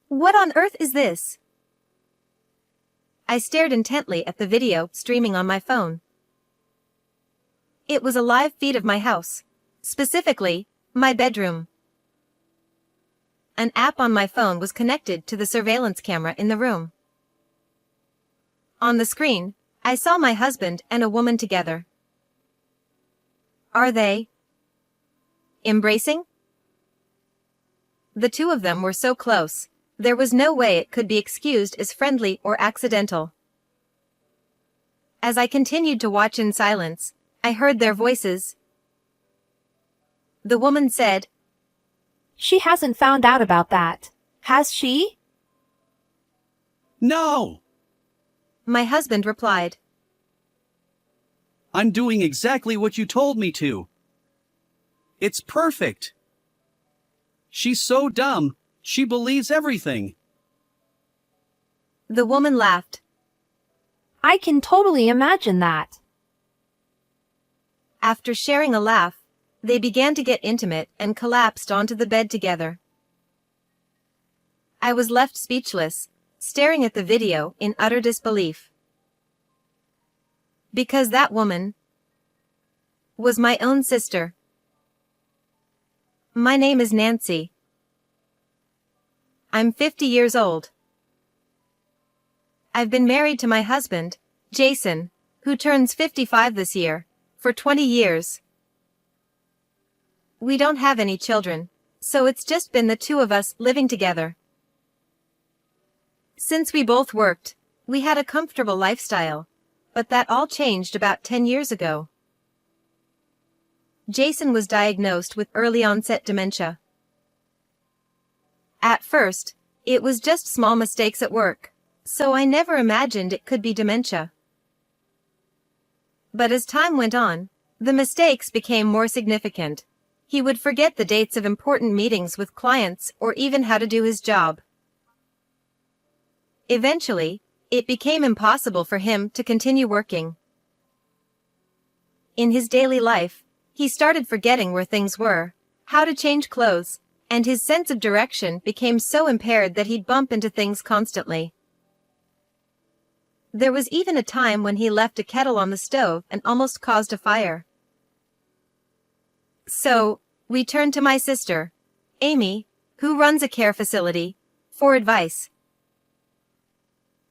What on earth is this? I stared intently at the video streaming on my phone. It was a live feed of my house. Specifically, my bedroom. An app on my phone was connected to the surveillance camera in the room. On the screen, I saw my husband and a woman together. Are they embracing? The two of them were so close, there was no way it could be excused as friendly or accidental. As I continued to watch in silence, I heard their voices. The woman said, She hasn't found out about that, has she? No! My husband replied. I'm doing exactly what you told me to. It's perfect. She's so dumb, she believes everything. The woman laughed. I can totally imagine that. After sharing a laugh, they began to get intimate and collapsed onto the bed together. I was left speechless, staring at the video in utter disbelief. Because that woman was my own sister. My name is Nancy. I'm 50 years old. I've been married to my husband, Jason, who turns 55 this year, for 20 years. We don't have any children, so it's just been the two of us living together. Since we both worked, we had a comfortable lifestyle, but that all changed about 10 years ago. Jason was diagnosed with early-onset dementia. At first, it was just small mistakes at work, so I never imagined it could be dementia. But as time went on, the mistakes became more significant. He would forget the dates of important meetings with clients or even how to do his job. Eventually, it became impossible for him to continue working. In his daily life, he started forgetting where things were, how to change clothes, and his sense of direction became so impaired that he'd bump into things constantly. There was even a time when he left a kettle on the stove and almost caused a fire. So, we turned to my sister, Amy, who runs a care facility, for advice.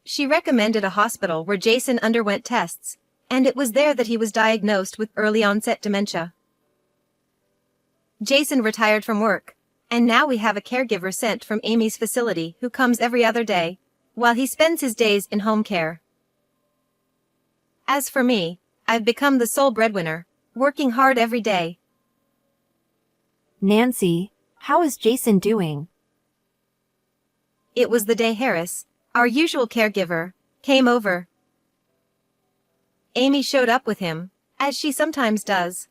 She recommended a hospital where Jason underwent tests, and it was there that he was diagnosed with early-onset dementia. Jason retired from work, and now we have a caregiver sent from Amy's facility who comes every other day, while he spends his days in home care. As for me, I've become the sole breadwinner, working hard every day. Nancy, how is Jason doing? It was the day Harris, our usual caregiver, came over. Amy showed up with him, as she sometimes does.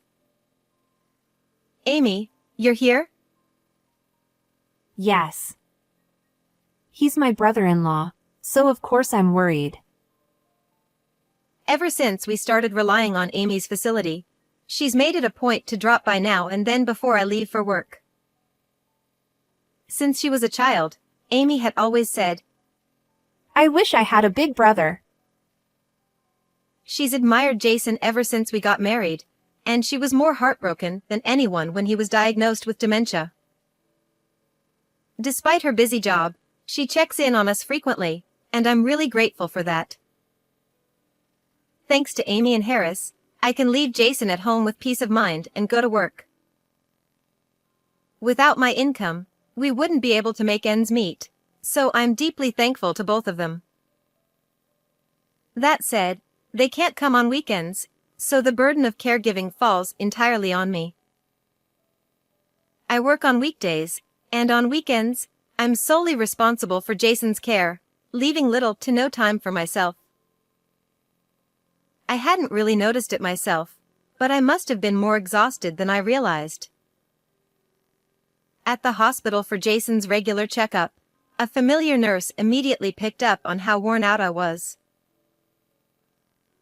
Amy, you're here? Yes. He's my brother-in-law, so of course I'm worried. Ever since we started relying on Amy's facility, she's made it a point to drop by now and then before I leave for work. Since she was a child, Amy had always said, I wish I had a big brother. She's admired Jason ever since we got married, and she was more heartbroken than anyone when he was diagnosed with dementia. Despite her busy job, she checks in on us frequently, and I'm really grateful for that. Thanks to Amy and Harris, I can leave Jason at home with peace of mind and go to work. Without my income, we wouldn't be able to make ends meet, so I'm deeply thankful to both of them. That said, they can't come on weekends, so the burden of caregiving falls entirely on me. I work on weekdays, and on weekends, I'm solely responsible for Jason's care, leaving little to no time for myself. I hadn't really noticed it myself, but I must have been more exhausted than I realized. At the hospital for Jason's regular checkup, a familiar nurse immediately picked up on how worn out I was.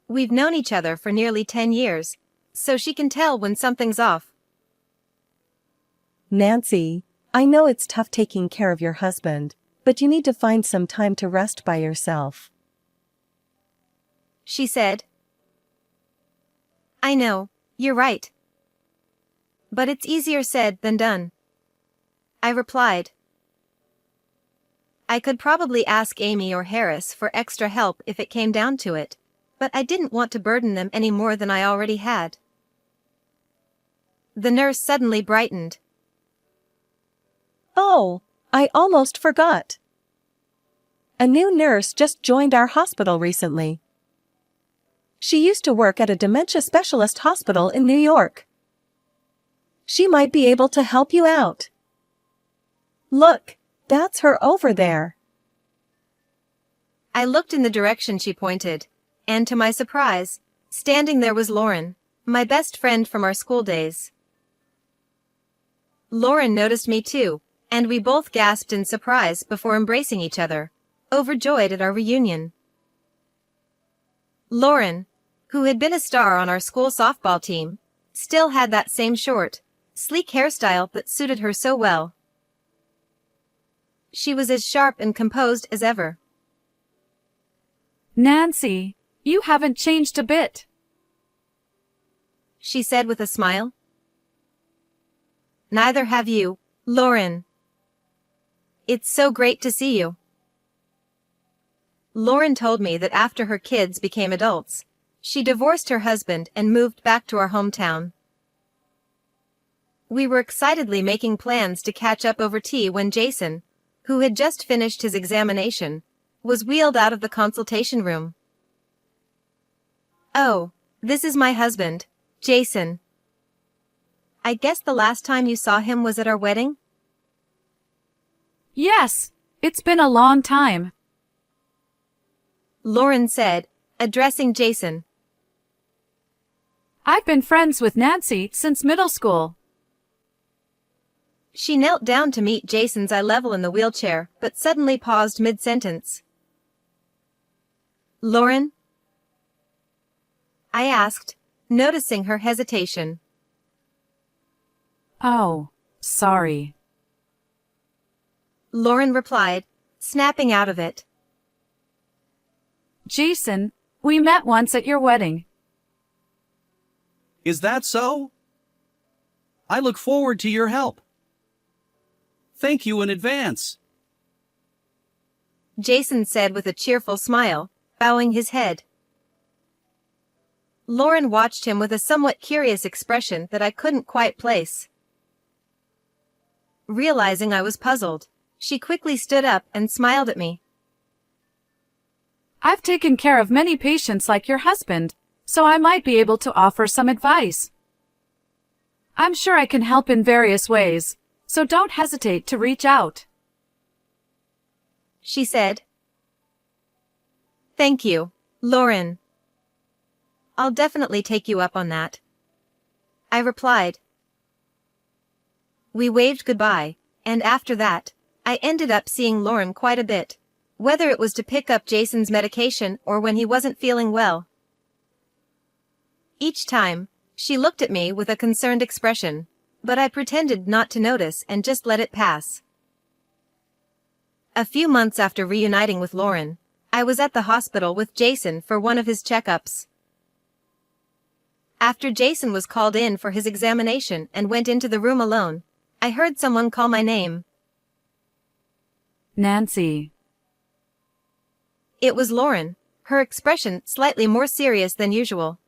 We've known each other for nearly 10 years, so she can tell when something's off. Nancy, I know it's tough taking care of your husband, but you need to find some time to rest by yourself. She said. I know, you're right. But it's easier said than done. I replied. I could probably ask Amy or Harris for extra help if it came down to it, but I didn't want to burden them any more than I already had. The nurse suddenly brightened. Oh, I almost forgot. A new nurse just joined our hospital recently. She used to work at a dementia specialist hospital in New York. She might be able to help you out. Look, that's her over there. I looked in the direction she pointed, and to my surprise, standing there was Lauren, my best friend from our school days. Lauren noticed me too, and we both gasped in surprise before embracing each other, overjoyed at our reunion. Lauren, who had been a star on our school softball team, still had that same short, sleek hairstyle that suited her so well. She was as sharp and composed as ever. Nancy, you haven't changed a bit, she said with a smile. Neither have you, Lauren. It's so great to see you. Lauren told me that after her kids became adults, she divorced her husband and moved back to our hometown. We were excitedly making plans to catch up over tea when Jason, who had just finished his examination, was wheeled out of the consultation room. Oh, this is my husband, Jason. I guess the last time you saw him was at our wedding? Yes, it's been a long time, Lauren said, addressing Jason. I've been friends with Nancy since middle school. She knelt down to meet Jason's eye level in the wheelchair, but suddenly paused mid-sentence. Lauren? I asked, noticing her hesitation. Oh, sorry, Lauren replied, snapping out of it. Jason, we met once at your wedding. Is that so? I look forward to your help. Thank you in advance, Jason said with a cheerful smile, bowing his head. Lauren watched him with a somewhat curious expression that I couldn't quite place. Realizing I was puzzled, she quickly stood up and smiled at me. I've taken care of many patients like your husband, so I might be able to offer some advice. I'm sure I can help in various ways, so don't hesitate to reach out, she said. Thank you, Lauren. I'll definitely take you up on that, I replied. We waved goodbye, and after that, I ended up seeing Lauren quite a bit, whether it was to pick up Jason's medication or when he wasn't feeling well. Each time, she looked at me with a concerned expression, but I pretended not to notice and just let it pass. A few months after reuniting with Lauren, I was at the hospital with Jason for one of his checkups. After Jason was called in for his examination and went into the room alone, I heard someone call my name. Nancy. It was Lauren, her expression slightly more serious than usual.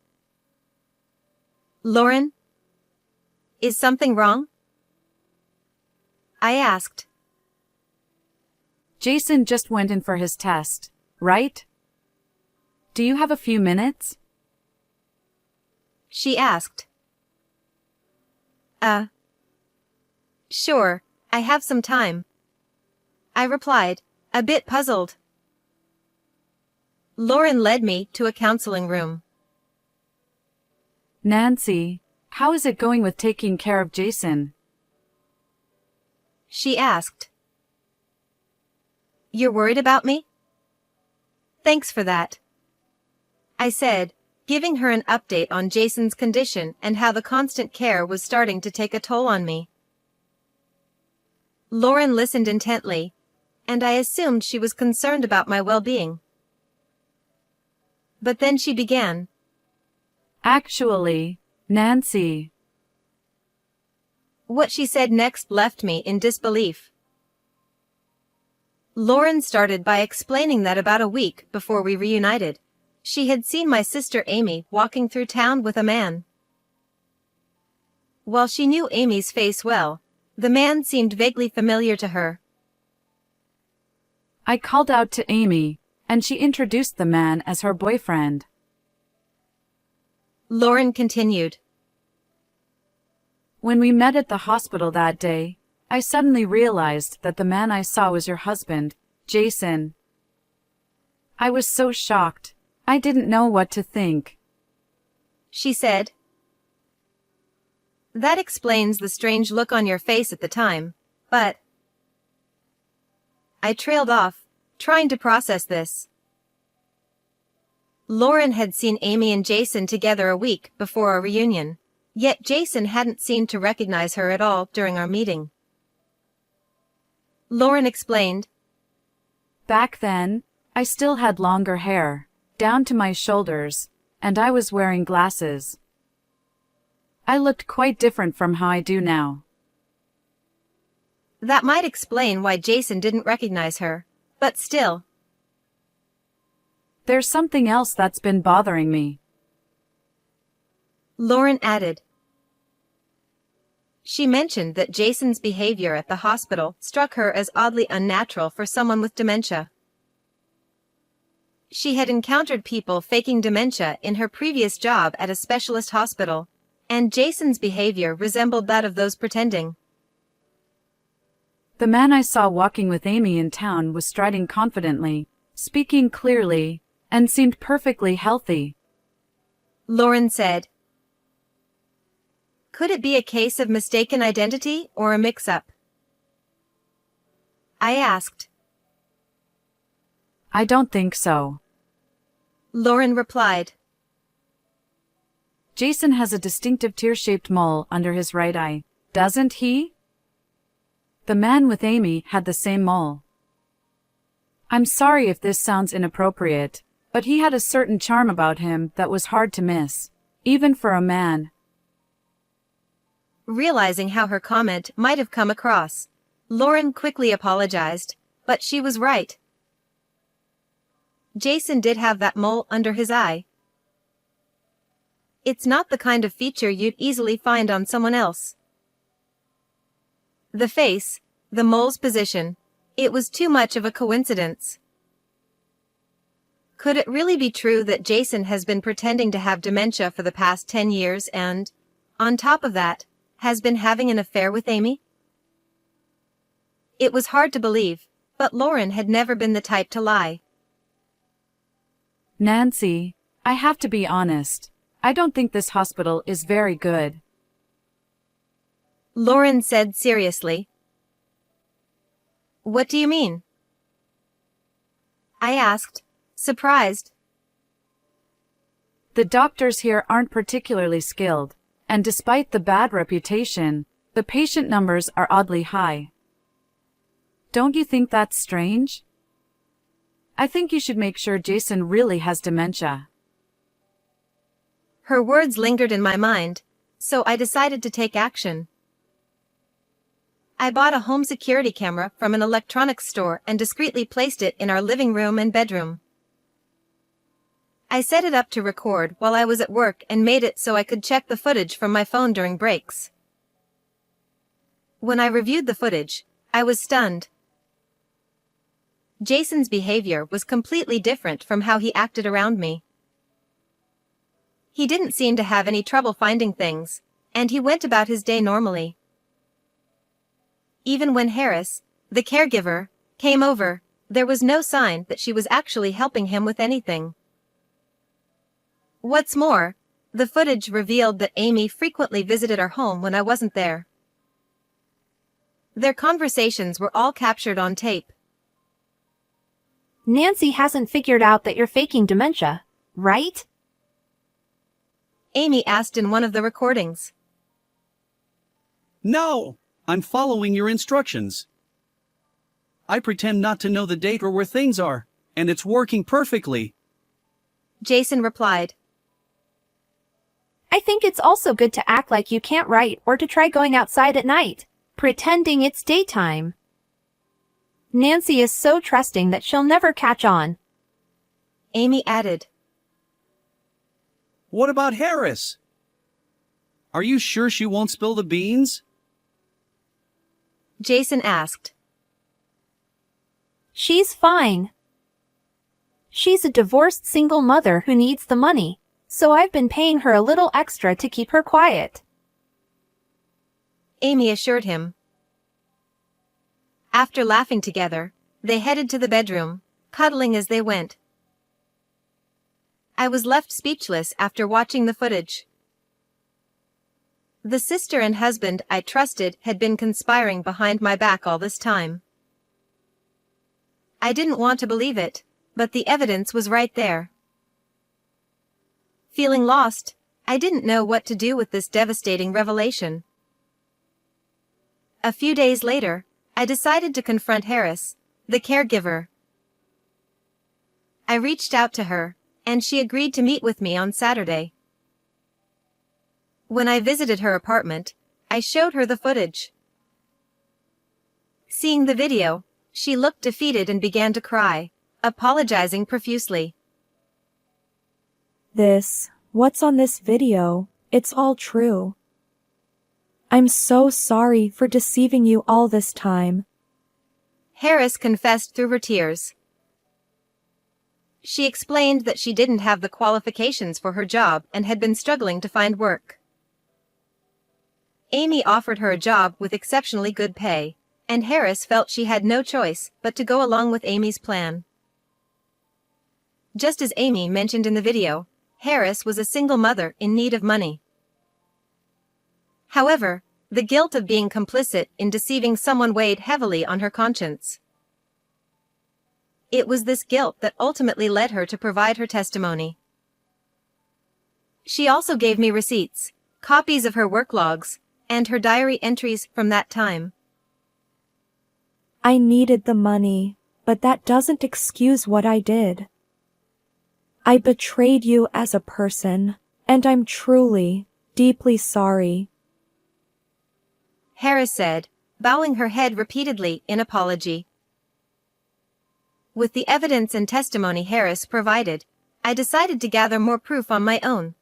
Lauren? Is something wrong? I asked. Jason just went in for his test, right? Do you have a few minutes? She asked. Sure, I have some time, I replied, a bit puzzled. Lauren led me to a counseling room. Nancy, how is it going with taking care of Jason? She asked. You're worried about me? Thanks for that, I said, giving her an update on Jason's condition and how the constant care was starting to take a toll on me. Lauren listened intently, and I assumed she was concerned about my well-being. But then she began. Actually, Nancy. What she said next left me in disbelief. Lauren started by explaining that about a week before we reunited, she had seen my sister Amy walking through town with a man. While she knew Amy's face well, the man seemed vaguely familiar to her. I called out to Amy, and she introduced the man as her boyfriend. Lauren continued. When we met at the hospital that day, I suddenly realized that the man I saw was your husband, Jason. I was so shocked. I didn't know what to think. She said. That explains the strange look on your face at the time, but... I trailed off, trying to process this. Lauren had seen Amy and Jason together a week before our reunion, yet Jason hadn't seemed to recognize her at all during our meeting. Lauren explained. Back then, I still had longer hair, down to my shoulders, and I was wearing glasses. I looked quite different from how I do now. That might explain why Jason didn't recognize her, but still. There's something else that's been bothering me. Lauren added. She mentioned that Jason's behavior at the hospital struck her as oddly unnatural for someone with dementia. She had encountered people faking dementia in her previous job at a specialist hospital, and Jason's behavior resembled that of those pretending. The man I saw walking with Amy in town was striding confidently, speaking clearly, and seemed perfectly healthy. Lauren said. Could it be a case of mistaken identity or a mix-up? I asked. I don't think so. Lauren replied. Jason has a distinctive tear-shaped mole under his right eye, doesn't he? The man with Amy had the same mole. I'm sorry if this sounds inappropriate, but he had a certain charm about him that was hard to miss, even for a man. Realizing how her comment might have come across, Lauren quickly apologized, but she was right. Jason did have that mole under his eye. It's not the kind of feature you'd easily find on someone else. The face, the mole's position, it was too much of a coincidence. Could it really be true that Jason has been pretending to have dementia for the past 10 years and, on top of that, has been having an affair with Amy? It was hard to believe, but Lauren had never been the type to lie. Nancy, I have to be honest. I don't think this hospital is very good. Lauren said seriously. What do you mean? I asked, surprised. The doctors here aren't particularly skilled, and despite the bad reputation, the patient numbers are oddly high. Don't you think that's strange? I think you should make sure Jason really has dementia. Her words lingered in my mind, so I decided to take action. I bought a home security camera from an electronics store and discreetly placed it in our living room and bedroom. I set it up to record while I was at work and made it so I could check the footage from my phone during breaks. When I reviewed the footage, I was stunned. Jason's behavior was completely different from how he acted around me. He didn't seem to have any trouble finding things, and he went about his day normally. Even when Harris, the caregiver, came over, there was no sign that she was actually helping him with anything. What's more, the footage revealed that Amy frequently visited our home when I wasn't there. Their conversations were all captured on tape. Nancy hasn't figured out that you're faking dementia, right? Amy asked in one of the recordings. No, I'm following your instructions. I pretend not to know the date or where things are, and it's working perfectly. Jason replied. I think it's also good to act like you can't write or to try going outside at night, pretending it's daytime. Nancy is so trusting that she'll never catch on. Amy added. What about Harris? Are you sure she won't spill the beans? Jason asked. She's fine. She's a divorced single mother who needs the money, so I've been paying her a little extra to keep her quiet. Amy assured him. After laughing together, they headed to the bedroom, cuddling as they went. I was left speechless after watching the footage. The sister and husband I trusted had been conspiring behind my back all this time. I didn't want to believe it, but the evidence was right there. Feeling lost, I didn't know what to do with this devastating revelation. A few days later, I decided to confront Harris, the caregiver. I reached out to her, and she agreed to meet with me on Saturday. When I visited her apartment, I showed her the footage. Seeing the video, she looked defeated and began to cry, apologizing profusely. What's on this video? It's all true. I'm so sorry for deceiving you all this time. Harris confessed through her tears. She explained that she didn't have the qualifications for her job and had been struggling to find work. Amy offered her a job with exceptionally good pay, and Harris felt she had no choice but to go along with Amy's plan. Just as Amy mentioned in the video, Harris was a single mother in need of money. However, the guilt of being complicit in deceiving someone weighed heavily on her conscience. It was this guilt that ultimately led her to provide her testimony. She also gave me receipts, copies of her work logs, and her diary entries from that time. I needed the money, but that doesn't excuse what I did. I betrayed you as a person, and I'm truly, deeply sorry. Harris said, bowing her head repeatedly in apology. With the evidence and testimony Harris provided, I decided to gather more proof on my own.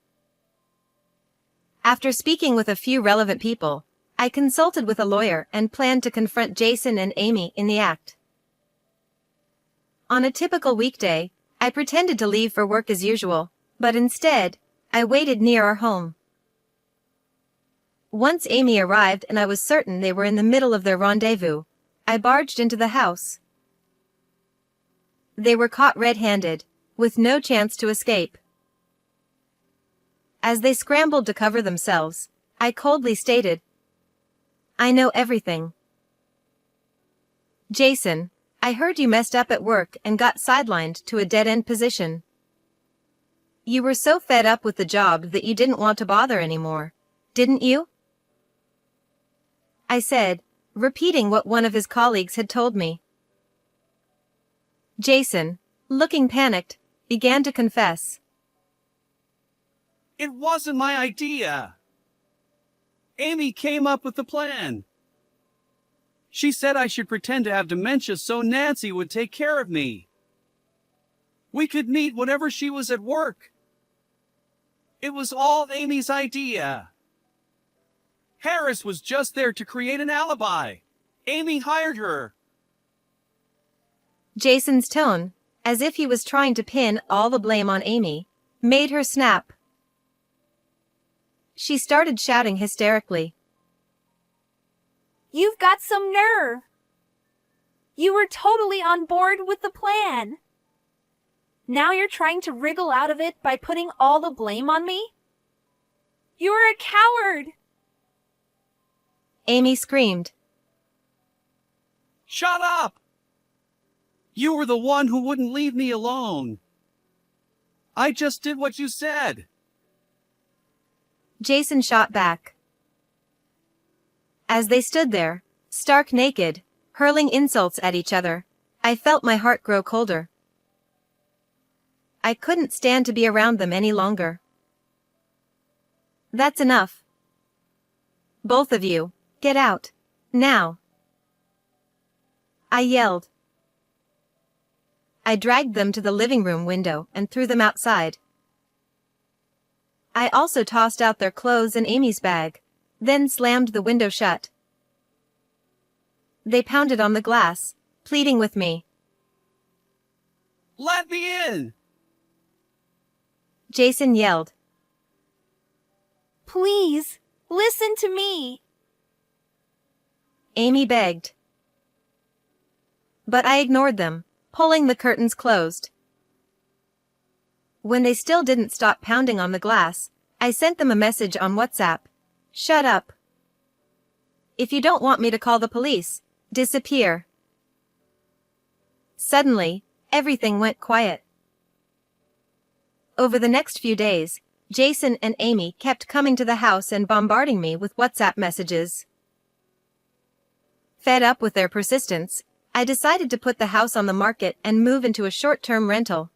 After speaking with a few relevant people, I consulted with a lawyer and planned to confront Jason and Amy in the act. On a typical weekday, I pretended to leave for work as usual, but instead, I waited near our home. Once Amy arrived and I was certain they were in the middle of their rendezvous, I barged into the house. They were caught red-handed, with no chance to escape. As they scrambled to cover themselves, I coldly stated, I know everything. Jason, I heard you messed up at work and got sidelined to a dead-end position. You were so fed up with the job that you didn't want to bother anymore, didn't you? I said, repeating what one of his colleagues had told me. Jason, looking panicked, began to confess. It wasn't my idea. Amy came up with the plan. She said I should pretend to have dementia so Nancy would take care of me. We could meet whenever she was at work. It was all Amy's idea. Harris was just there to create an alibi. Amy hired her. Jason's tone, as if he was trying to pin all the blame on Amy, made her snap. She started shouting hysterically. You've got some nerve. You were totally on board with the plan. Now you're trying to wriggle out of it by putting all the blame on me? You're a coward! Amy screamed. Shut up! You were the one who wouldn't leave me alone. I just did what you said. Jason shot back. As they stood there, stark naked, hurling insults at each other. I felt my heart grow colder. I couldn't stand to be around them any longer. That's enough. Both of you, get out. Now. I yelled. I dragged them to the living room window and threw them outside. I also tossed out their clothes and Amy's bag, then slammed the window shut. They pounded on the glass, pleading with me. Let me in! Jason yelled. Please, listen to me. Amy begged. But I ignored them, pulling the curtains closed. When they still didn't stop pounding on the glass, I sent them a message on WhatsApp. Shut up. If you don't want me to call the police, disappear. Suddenly, everything went quiet. Over the next few days, Jason and Amy kept coming to the house and bombarding me with WhatsApp messages. Fed up with their persistence, I decided to put the house on the market and move into a short-term rental.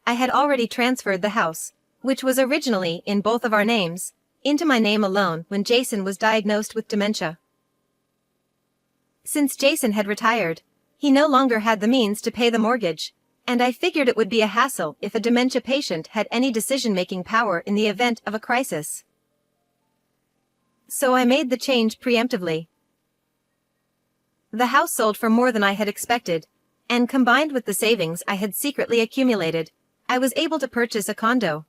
I had already transferred the house, which was originally in both of our names, into my name alone when Jason was diagnosed with dementia. Since Jason had retired, he no longer had the means to pay the mortgage, and I figured it would be a hassle if a dementia patient had any decision-making power in the event of a crisis. So I made the change preemptively. The house sold for more than I had expected, and combined with the savings I had secretly accumulated, I was able to purchase a condo.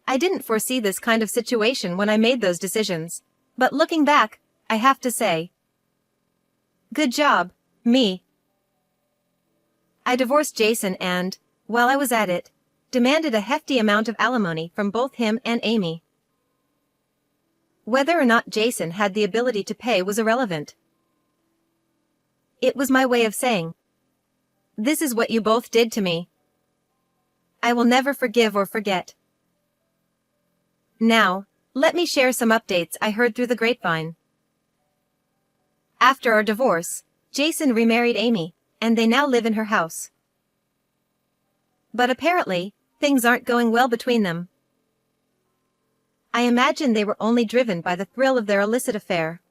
I didn't foresee this kind of situation when I made those decisions, but looking back, I have to say, good job, me. I divorced Jason and, while I was at it, demanded a hefty amount of alimony from both him and Amy. Whether or not Jason had the ability to pay was irrelevant. It was my way of saying, this is what you both did to me. I will never forgive or forget. Now, let me share some updates I heard through the grapevine. After our divorce, Jason remarried Amy, and they now live in her house. But apparently, things aren't going well between them. I imagine they were only driven by the thrill of their illicit affair.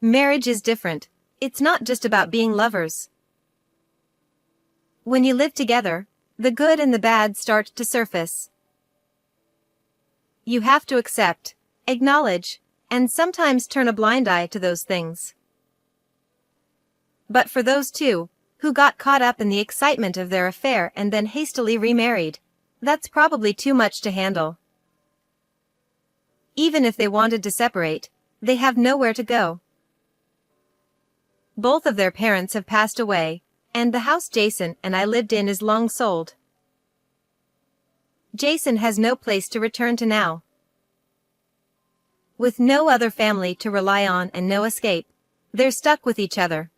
Marriage is different. It's not just about being lovers. When you live together, the good and the bad start to surface. You have to accept, acknowledge, and sometimes turn a blind eye to those things. But for those two, who got caught up in the excitement of their affair and then hastily remarried, that's probably too much to handle. Even if they wanted to separate, they have nowhere to go. Both of their parents have passed away, and the house Jason and I lived in is long sold. Jason has no place to return to now. With no other family to rely on and no escape, they're stuck with each other.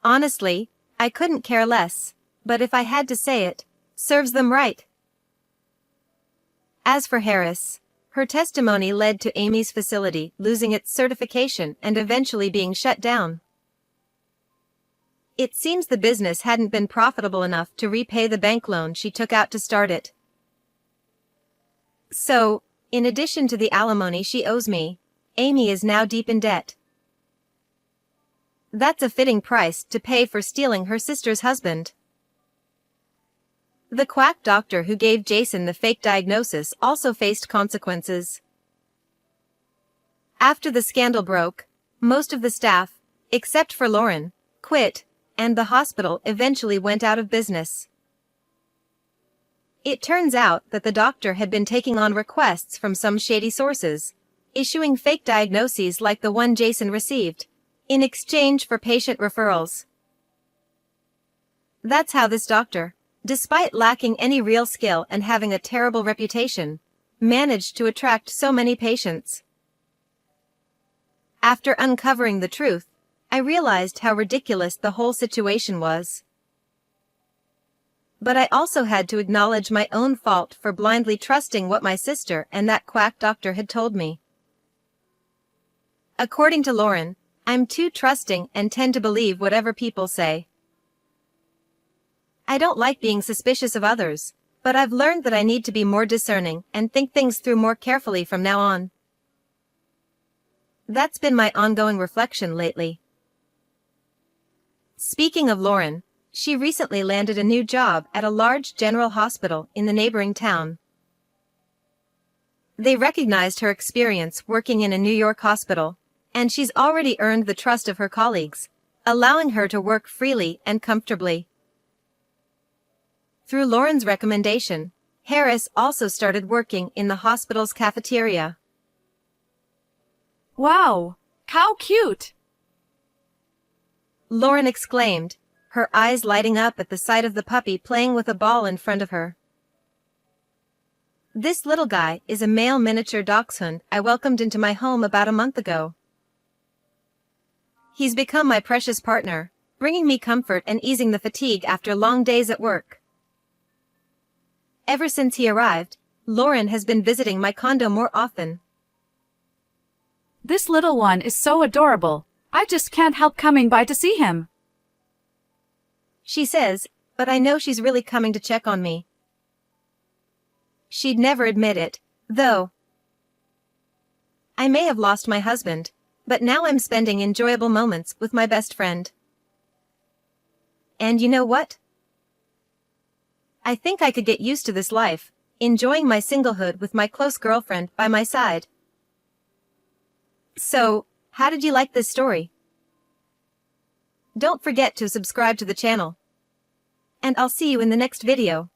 Honestly, I couldn't care less, but if I had to say it, serves them right. As for Harris, her testimony led to Amy's facility losing its certification and eventually being shut down. It seems the business hadn't been profitable enough to repay the bank loan she took out to start it. So, in addition to the alimony she owes me, Amy is now deep in debt. That's a fitting price to pay for stealing her sister's husband. The quack doctor who gave Jason the fake diagnosis also faced consequences. After the scandal broke, most of the staff, except for Lauren, quit, and the hospital eventually went out of business. It turns out that the doctor had been taking on requests from some shady sources, issuing fake diagnoses like the one Jason received, in exchange for patient referrals. That's how this doctor, despite lacking any real skill and having a terrible reputation, managed to attract so many patients. After uncovering the truth, I realized how ridiculous the whole situation was. But I also had to acknowledge my own fault for blindly trusting what my sister and that quack doctor had told me. According to Lauren, I'm too trusting and tend to believe whatever people say. I don't like being suspicious of others, but I've learned that I need to be more discerning and think things through more carefully from now on. That's been my ongoing reflection lately. Speaking of Lauren, she recently landed a new job at a large general hospital in the neighboring town. They recognized her experience working in a New York hospital, and she's already earned the trust of her colleagues, allowing her to work freely and comfortably. Through Lauren's recommendation, Harris also started working in the hospital's cafeteria. Wow, how cute! Lauren exclaimed, her eyes lighting up at the sight of the puppy playing with a ball in front of her. This little guy is a male miniature dachshund I welcomed into my home about a month ago. He's become my precious partner, bringing me comfort and easing the fatigue after long days at work. Ever since he arrived, Lauren has been visiting my condo more often. This little one is so adorable. I just can't help coming by to see him. She says, but I know she's really coming to check on me. She'd never admit it, though. I may have lost my husband, but now I'm spending enjoyable moments with my best friend. And you know what? I think I could get used to this life, enjoying my singlehood with my close girlfriend by my side. So, how did you like this story? Don't forget to subscribe to the channel. And I'll see you in the next video.